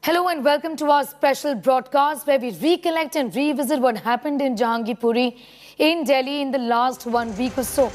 Hello and welcome to our special broadcast where we recollect and revisit what happened in Jahangirpuri in Delhi in the last 1 week or so.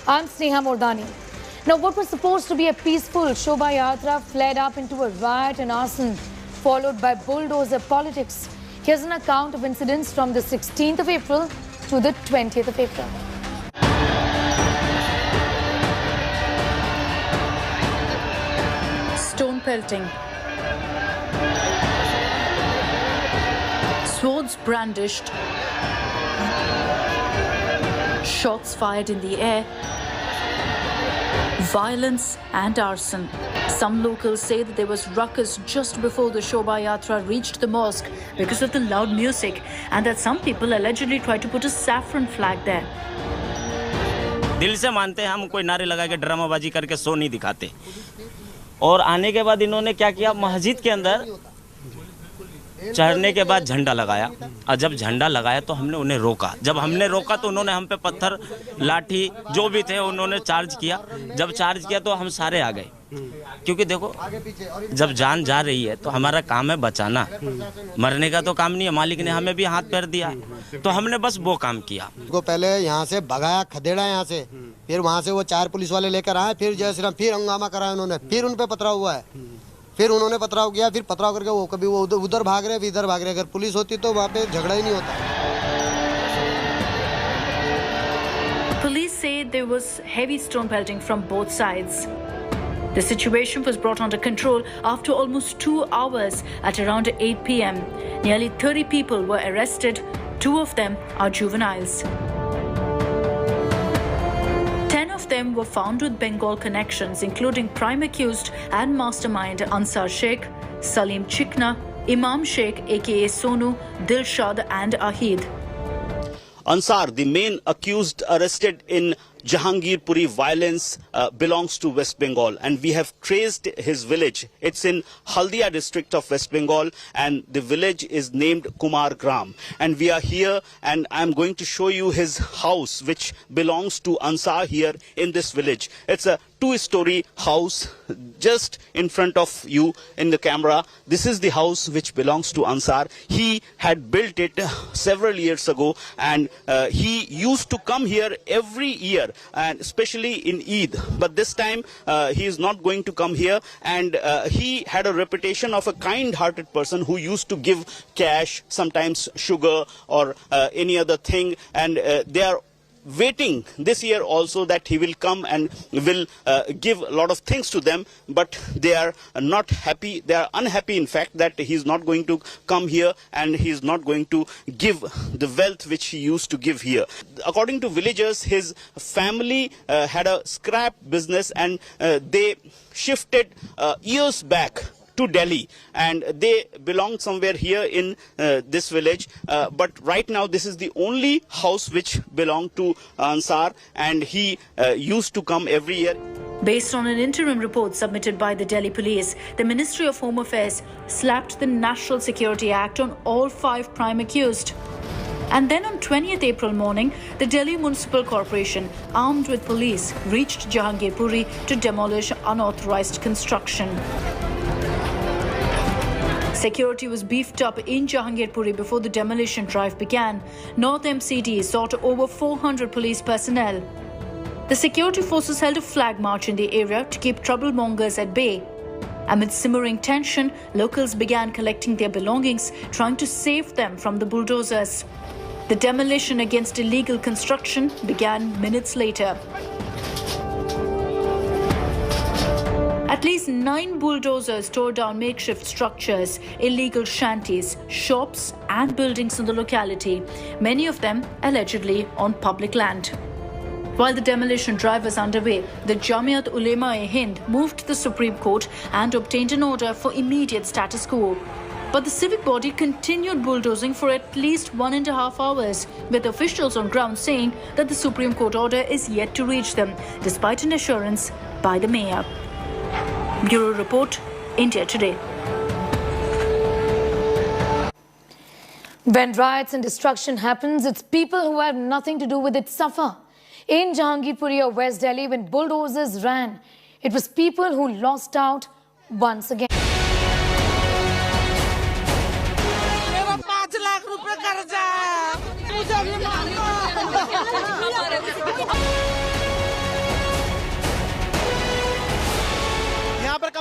I'm Sneha Mordani. Now, what was supposed to be a peaceful Shobha Yatra fled up into a riot and arson, followed by bulldozer politics. Here's an account of incidents from the 16th of April to the 20th of April. Stone pelting. Swords brandished. Shots fired in the air. Violence and arson. Some locals say that there was ruckus just before the Shobha Yatra reached the mosque because of the loud music, and that some people allegedly tried to put a saffron flag there. दिल से मानते हैं, हम कोई नारे लगा के ड्रामाबाजी करके शो नहीं दिखाते। और आने के बाद इन्होंने क्या किया, मस्जिद के अंदर चढ़ने के बाद झंडा लगाया, और जब झंडा लगाया तो हमने उन्हें रोका। जब हमने रोका तो उन्होंने हम पे पत्थर, लाठी जो भी थे उन्होंने चार्ज किया। जब चार्ज किया तो हम सारे आ गए, क्योंकि देखो जब जान जा रही है तो हमारा काम है बचाना, मरने का तो काम नहीं है। मालिक ने हमें भी हाथ पैर दिया तो हमने बस वो काम किया। को पहले यहाँ से भगाया, खदेड़ा यहाँ से, फिर वहाँ से वो 4 पुलिस वाले लेकर आए, फिर जय श्री राम, फिर हंगामा कराया उन्होंने, फिर उन पे पथराव हुआ है, फिर उन्होंने पथराव किया, फिर पथराव करके वो कभी वो उधर भाग रहे, इधर भाग रहे। अगर पुलिस होती तो वहाँ पे झगड़ा ही नहीं होता। Police say there was heavy stone pelting from both sides. The situation was brought under control after almost 2 hours at around 8 p.m. Nearly 30 people were arrested. 2 of them are juveniles. 10 of them were found with Bengal connections, including prime accused and mastermind Ansar Sheikh, Salim Chikna, Imam Sheikh aka Sonu, Dilshad and Ahid. Ansar, the main accused arrested in Jahangirpuri violence, belongs to West Bengal, and we have traced his village. It's in Haldia district of West Bengal, and the village is named Kumar Gram. And we are here, and I'm going to show you his house, which belongs to Ansar here in this village. It's a 2-story house just in front of you in the camera. This is the house which belongs to Ansar. He had built it several years ago, and he used to come here every year, and especially in Eid. But this time he is not going to come here, and he had a reputation of a kind-hearted person who used to give cash, sometimes sugar or any other thing, and they are waiting this year also that he will come and will give a lot of things to them, but they are not happy. They are unhappy, in fact, that he is not going to come here and he is not going to give the wealth which he used to give here. According to villagers, his family had a scrap business, and they shifted years back to Delhi, and they belong somewhere here in this village, but right now this is the only house which belonged to Ansar, and he used to come every year. Based on an interim report submitted by the Delhi police, the Ministry of Home Affairs slapped the National Security Act on all 5 prime accused. And then on 20th April morning, the Delhi Municipal Corporation, armed with police, reached Jahangirpuri to demolish unauthorized construction. Security was beefed up in Jahangirpuri before the demolition drive began. North MCD sought over 400 police personnel. The security forces held a flag march in the area to keep troublemongers at bay. Amid simmering tension, locals began collecting their belongings, trying to save them from the bulldozers. The demolition against illegal construction began minutes later. At least 9 bulldozers tore down makeshift structures, illegal shanties, shops and buildings in the locality, many of them allegedly on public land. While the demolition drive was underway, the Jamiat Ulema-e-Hind moved to the Supreme Court and obtained an order for immediate status quo. But the civic body continued bulldozing for at least 1.5 hours, with officials on ground saying that the Supreme Court order is yet to reach them, despite an assurance by the mayor. Bureau Report, India Today. When riots and destruction happens, it's people who have nothing to do with it suffer. In Jahangirpuri or West Delhi, when bulldozers ran, it was people who lost out once again.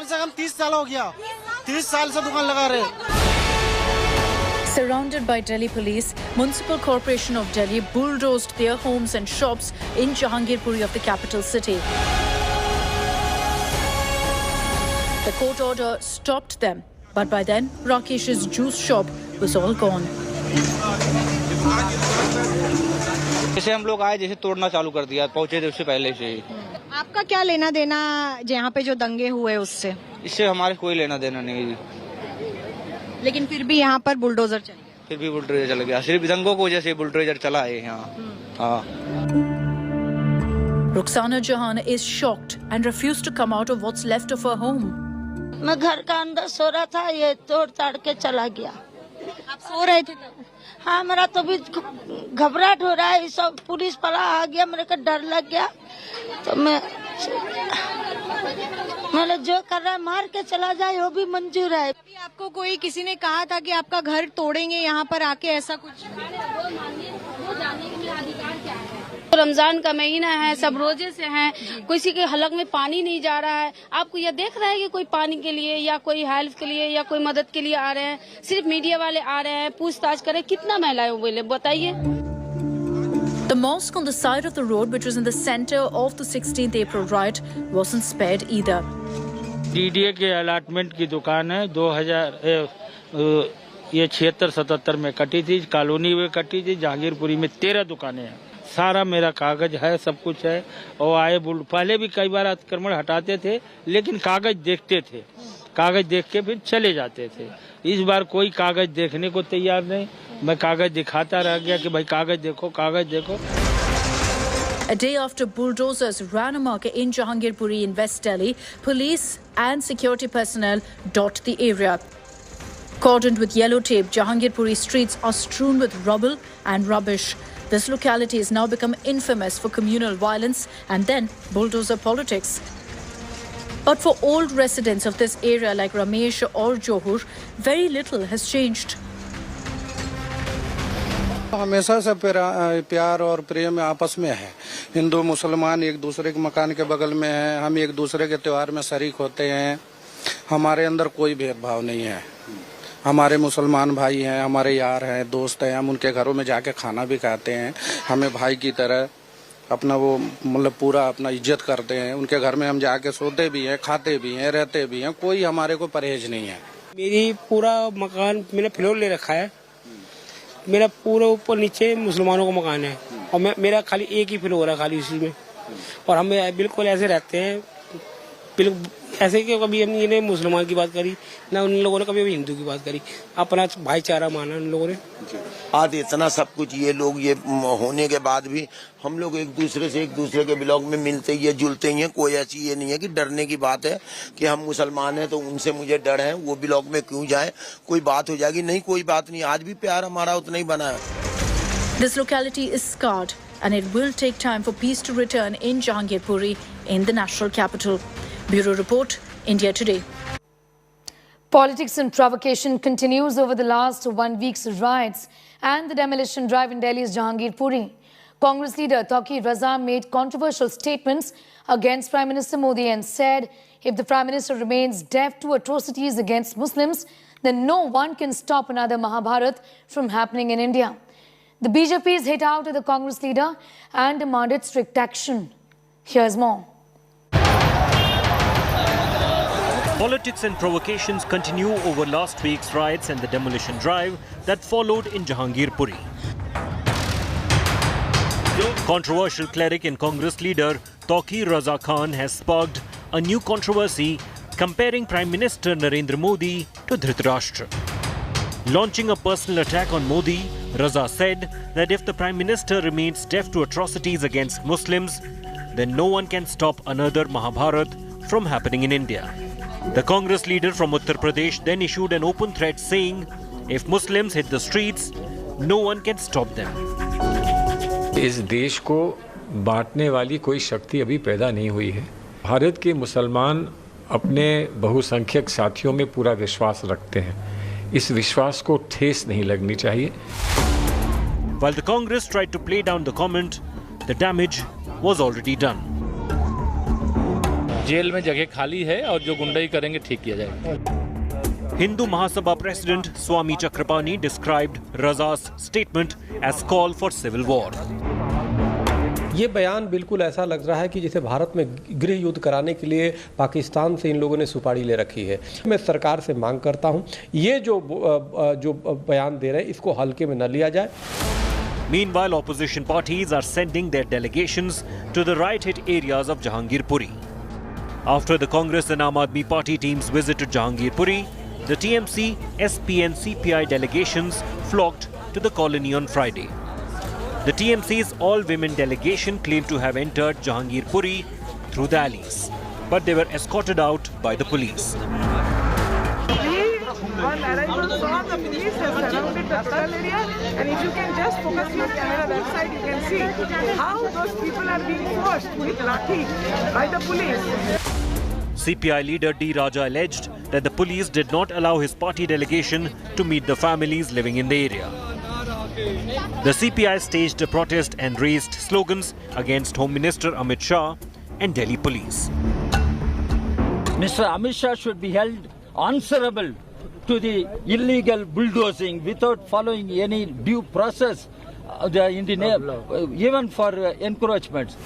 से कम 30 साल हो गया, 30 साल से दुकान लगा रहे। Surrounded by Delhi police, Municipal Corporation of Delhi bulldozed their homes and shops in Jahangirpuri of the capital city. The court order stopped them, but by then Rakesh's juice shop was all gone. जैसे हम लोग आए, जैसे तोड़ना चालू कर दिया, पहुंचे थे उससे पहले से ही। आपका क्या लेना देना यहाँ पे जो दंगे हुए उससे? इससे हमारे कोई लेना देना नहीं है। लेकिन फिर भी यहाँ पर बुलडोजर चल गया। फिर भी बुलडोजर चल गया, सिर्फ दंगों की वजह से बुलडोजर चला है यहाँ। हाँ। Ruxana Jahan is shocked and refused to come out of what's left of her home. मैं घर का अंदर सो रहा था, ये तोड़ ताड़ के चला गया। आप सो रहे थे तब? हाँ, मेरा तो भी घबराहट हो रहा है, सब पुलिस वाला आ गया, मेरे को डर लग गया, तो मैंने जो कर रहा है मार के चला जाए वो भी मंजूर है। अभी आपको कोई किसी ने कहा था कि आपका घर तोड़ेंगे यहाँ पर आके, ऐसा कुछ? रमजान का महीना है, सब रोजे से हैं, किसी के हलक में पानी नहीं जा रहा है। आपको यह देख रहा है कि कोई पानी के लिए या कोई हेल्प के लिए या कोई मदद के लिए आ रहे हैं? सिर्फ मीडिया वाले आ रहे हैं, पूछताछ करें। कितना महिलाएं बोले बताइए। The mosque on the side of the road, which was in the center of the 16th April riot, wasn't spared either. DDA के अलॉटमेंट की दुकान है, 76-77 में कटी थी, कॉलोनी में कटी थी। जहांगीरपुरी में 13 दुकानें हैं, सारा मेरा कागज है, सब कुछ है। और आए पहले भी कई बार अतिक्रमण हटाते थे, लेकिन कागज देखते थे, कागज देख के फिर चले जाते थे। इस बार कोई कागज देखने को तैयार नहीं। मैं कागज दिखाता रह गया कि भाई कागज देखो, कागज देखो। A day after bulldozers ran amok in Jahangirpuri in West Delhi, police and security personnel dot the area. Cordoned with yellow tape, Jahangirpuri streets are strewn with rubble and rubbish. This locality has now become infamous for communal violence and then bulldozer politics. But for old residents of this area like Ramesh or Johur, very little has changed. हमेशा से प्यार और प्रेम आपस में है। हिंदू मुसलमान एक दूसरे के मकान के बगल में हैं, हम एक दूसरे के त्योहार में शरीक होते हैं। हमारे अंदर कोई भेदभाव नहीं है। हमारे मुसलमान भाई हैं, हमारे यार हैं, दोस्त हैं, हम उनके घरों में जाके खाना भी खाते हैं। हमें भाई की तरह अपना वो मतलब पूरा अपना इज्जत करते हैं। उनके घर में हम जाके सोते भी हैं, खाते भी हैं, रहते भी हैं। कोई हमारे को परहेज नहीं है। मेरी पूरा मकान मैंने फ्लोर ले रखा है। मेरा पूरा ऊपर नीचे मुसलमानों का मकान है और मेरा खाली एक ही फ्लोर है, खाली उसी में। और हम बिल्कुल ऐसे रहते हैं, बिल्कुल ऐसे कि कभी हमने इन्हें मुसलमान की बात करी ना, उन लोगों ने कभी हिंदू की बात करी। अपना भाईचारा माना उन लोगों ने। आज इतना सब कुछ ये लोग ये होने के बाद भी हम लोग एक दूसरे के ब्लॉक में मिलते ही जुलते ही हैं। कोई ऐसी ये नहीं है कि डरने की बात है कि हम मुसलमान हैं तो उनसे मुझे डर है, वो ब्लॉक में क्यों जाए, कोई बात हो जाएगी। नहीं, कोई बात नहीं। आज भी प्यार हमारा उतना ही बना है। This locality is scarred and it will take time for peace to return in Jahangirpuri in the national capital. Bureau Report, India Today. Politics and provocation continues over the last 1 week's riots and the demolition drive in Delhi's Jahangirpuri. Congress leader Tauqir Raza made controversial statements against Prime Minister Modi and said if the Prime Minister remains deaf to atrocities against Muslims, then no one can stop another Mahabharat from happening in India. The BJP's hit out at the Congress leader and demanded strict action. Here's more. Politics and provocations continue over last week's riots and the demolition drive that followed in Jahangirpuri. Controversial cleric and Congress leader Tauqir Raza Khan has sparked a new controversy comparing Prime Minister Narendra Modi to Dhritarashtra. Launching a personal attack on Modi, Raza said that if the Prime Minister remains deaf to atrocities against Muslims, then no one can stop another Mahabharat from happening in India. The Congress leader from Uttar Pradesh then issued an open threat saying, if Muslims hit the streets, no one can stop them. इस देश को बांटने वाली कोई शक्ति अभी पैदा नहीं हुई है। भारत के मुसलमान अपने बहुसंख्यक साथियों में पूरा विश्वास रखते हैं। इस विश्वास को ठेस नहीं लगनी चाहिए। While the Congress tried to play down the comment, the damage was already done. Jail में जगह खाली है और जो गुंडाई करेंगे ठीक किया जाएगा। Hindu Mahasabha President Swami Chakrapani described Raza's statement as call for civil war. ये बयान बिल्कुल ऐसा लग रहा है कि जैसे भारत में गृह युद्ध कराने के लिए पाकिस्तान से इन लोगों ने सुपारी ले रखी है। मैं सरकार से मांग करता हूं, ये जो बयान दे रहे हैं इसको हल्के में न लिया जाए। Meanwhile, opposition parties are sending their delegations to the riot-hit areas of Jahangirpuri. After the Congress and Aam Aadmi Party teams visited Jahangirpuri, the TMC, SP and CPI delegations flocked to the colony on Friday. The TMC's all-women delegation claimed to have entered Jahangirpuri through the alleys, but they were escorted out by the police. On arrival saw the police have surrounded the total area, and if you can just focus your camera that side, you can see how those people are being forced with lathi by the police. CPI leader D. Raja alleged that the police did not allow his party delegation to meet the families living in the area. The CPI staged a protest and raised slogans against Home Minister Amit Shah and Delhi police. Mr. Amit Shah should be held answerable to the illegal bulldozing without following any due process, even for encroachments.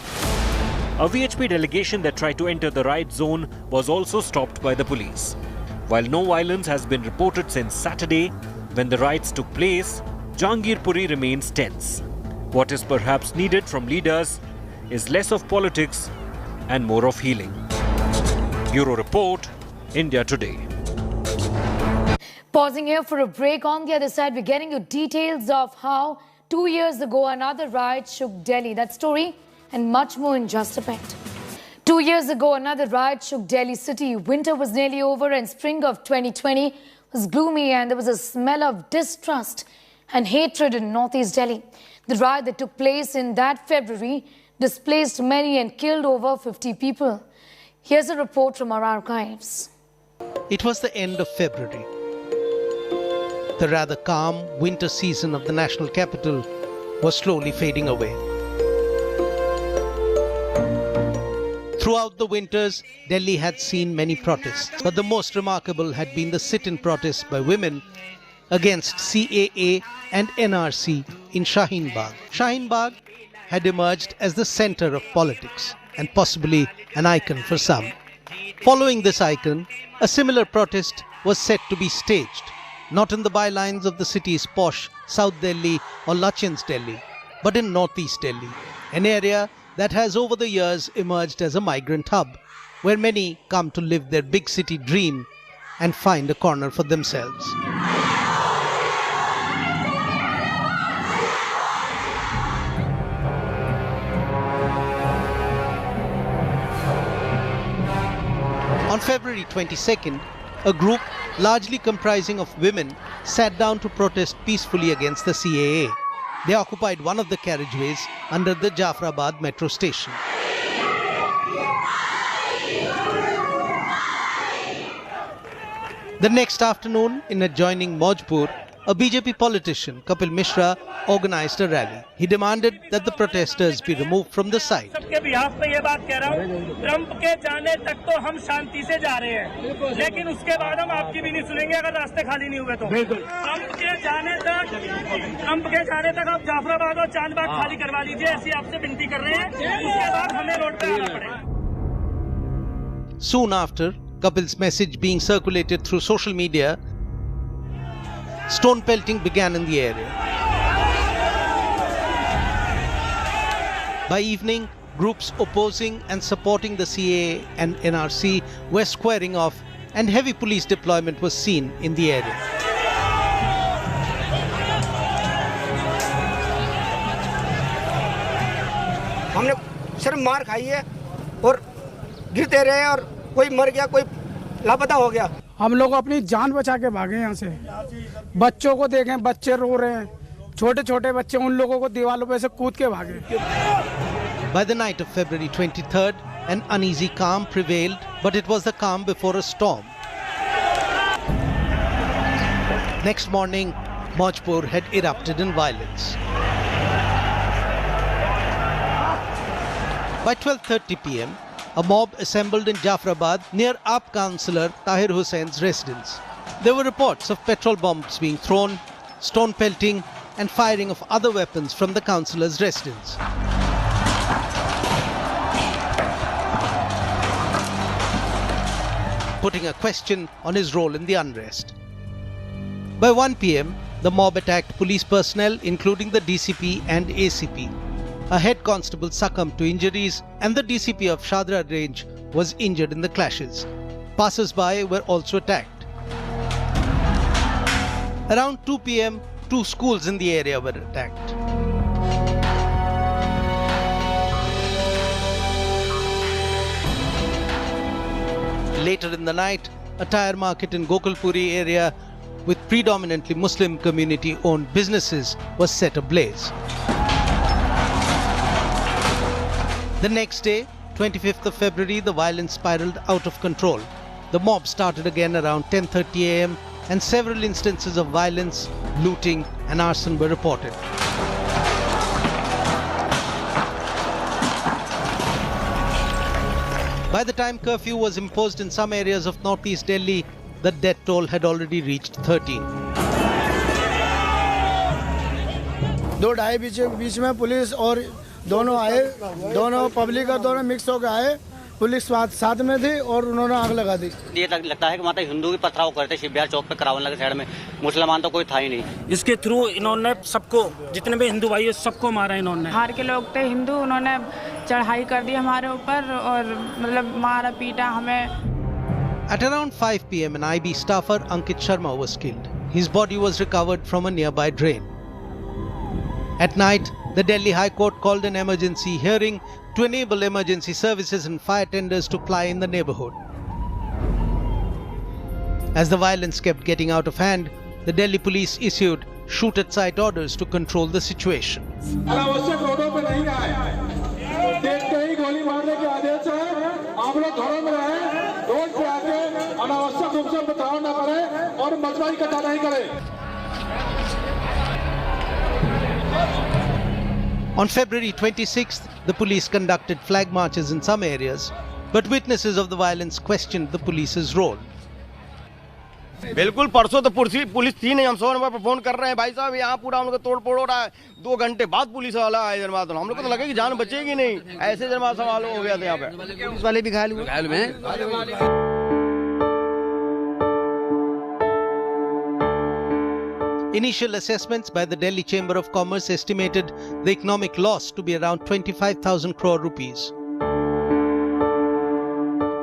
A VHP delegation that tried to enter the riot zone was also stopped by the police. While no violence has been reported since Saturday, when the riots took place, Jahangirpuri remains tense. What is perhaps needed from leaders is less of politics and more of healing. Bureau Report, India Today. Pausing here for a break. On the other side, we're getting you details of how 2 years ago another riot shook Delhi. That story and much more in just a bit. 2 years ago, another riot shook Delhi city. Winter was nearly over and spring of 2020 was gloomy, and there was a smell of distrust and hatred in northeast Delhi. The riot that took place in that February displaced many and killed over 50 people. Here's a report from our archives. It was the end of February. The rather calm winter season of the national capital was slowly fading away. Throughout the winters, Delhi had seen many protests, but the most remarkable had been the sit-in protests by women against CAA and NRC in Shaheen Bagh. Shaheen Bagh had emerged as the center of politics and possibly an icon for some. Following this icon, a similar protest was set to be staged, not in the bylines of the city's posh South Delhi or Lachin's Delhi, but in Northeast Delhi, an area that has over the years emerged as a migrant hub, where many come to live their big city dream and find a corner for themselves. On February 22nd, a group largely comprising of women sat down to protest peacefully against the CAA. They occupied one of the carriageways under the Jafrabad metro station. The next afternoon, in adjoining Mojpur, a BJP politician, Kapil Mishra, organized a rally. He demanded that the protesters be removed from the site. सबके behalf पे ये बात कह रहा हूँ, Trump के जाने तक तो हम शांति से जा रहे हैं, लेकिन उसके बाद हम आपकी भी नहीं सुनेंगे अगर रास्ते खाली नहीं हुए तो। ट्रंप के जाने तक आप जाफराबाद और चांदबाग खाली करवा लीजिए, ऐसी आपसे विनती कर रहे हैं। उसके बाद हमें रोड पे आना पड़ेगा। Soon after, Kapil's message being circulated through social media, stone pelting began in the area. By evening, groups opposing and supporting the CAA and NRC were squaring off, and heavy police deployment was seen in the area. हमने सिर्फ मार खाई है और गिरते रहे और कोई मर गया, कोई लापता हो गया। हम लोग अपनी जान बचा के भागे यहाँ से। बच्चों को देखें, बच्चे रो रहे हैं, छोटे छोटे बच्चे, उन लोगों को दीवारों पे से कूद के भागे। By the night of February 23rd, an uneasy calm prevailed, but it was the calm before a storm. Next morning, Mojpur had erupted in violence. By 12:30 p.m., a mob assembled in Jafrabad near AAP councillor Tahir Hussein's residence. There were reports of petrol bombs being thrown, stone pelting and firing of other weapons from the councillor's residence. Putting a question on his role in the unrest. By 1 p.m, the mob attacked police personnel including the DCP and ACP. A head constable succumbed to injuries and the DCP of Shadra range was injured in the clashes. Passers-by were also attacked. Around 2 p.m, 2 schools in the area were attacked. Later in the night, a tire market in Gokulpuri area with predominantly Muslim community-owned businesses was set ablaze. The next day, 25th of February, the violence spiraled out of control. The mob started again around 10:30 a.m. and several instances of violence, looting and arson were reported. By the time curfew was imposed in some areas of northeast Delhi, the death toll had already reached 13. 2-2.5 बीच में police और दोनों आए, दोनों public और दोनों mix होकर आए, police साथ में थी और उन्होंने आग लगा दी। ये लगता है कि वहाँ हिंदू भी पथराव करते, शिवबिहार चौक पे करावन लगे साइड में, मुसलमान तो कोई था ही नहीं। इसके थ्रू इन्होंने सबको, जितने भी हिंदू भाई सबको मारा इन्होंने। बाहर के लोग थे हिंदू, उन्होंने चढ़ाई कर दी हमारे ऊपर और मतलब मारा पीटा हमें। At around 5 p.m, an IB staffer, Ankit Sharma, was killed. His body was recovered from a nearby drain. At night, the Delhi High Court called an emergency hearing to enable emergency services and fire tenders to ply in the neighborhood. As the violence kept getting out of hand, the Delhi police issued shoot-at-sight orders to control the situation. On February 26th, the police conducted flag marches in some areas, but witnesses of the violence questioned the police's role. बिल्कुल परसों तो police थी नहीं, हम 100 number पर phone कर रहे हैं, भाई साहब यहाँ पूरा हम लोग तोड़ फोड़ हो रहा है। 2 घंटे बाद पुलिस वाला आया जनमा, तो हम लोग को तो लगे कि जान बचेगी नहीं, ऐसे जनमा सवाल हो गया था यहाँ पे। पुलिस वाले भी घायल हुए। Initial assessments by the Delhi Chamber of Commerce estimated the economic loss to be around 25,000 crore rupees.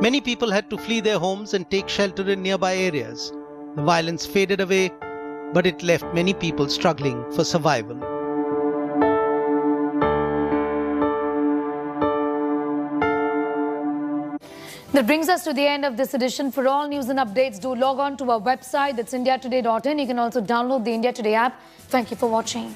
Many people had to flee their homes and take shelter in nearby areas. The violence faded away, but it left many people struggling for survival. That brings us to the end of this edition. For all news and updates, do log on to our website. That's indiatoday.in. You can also download the India Today app. Thank you for watching.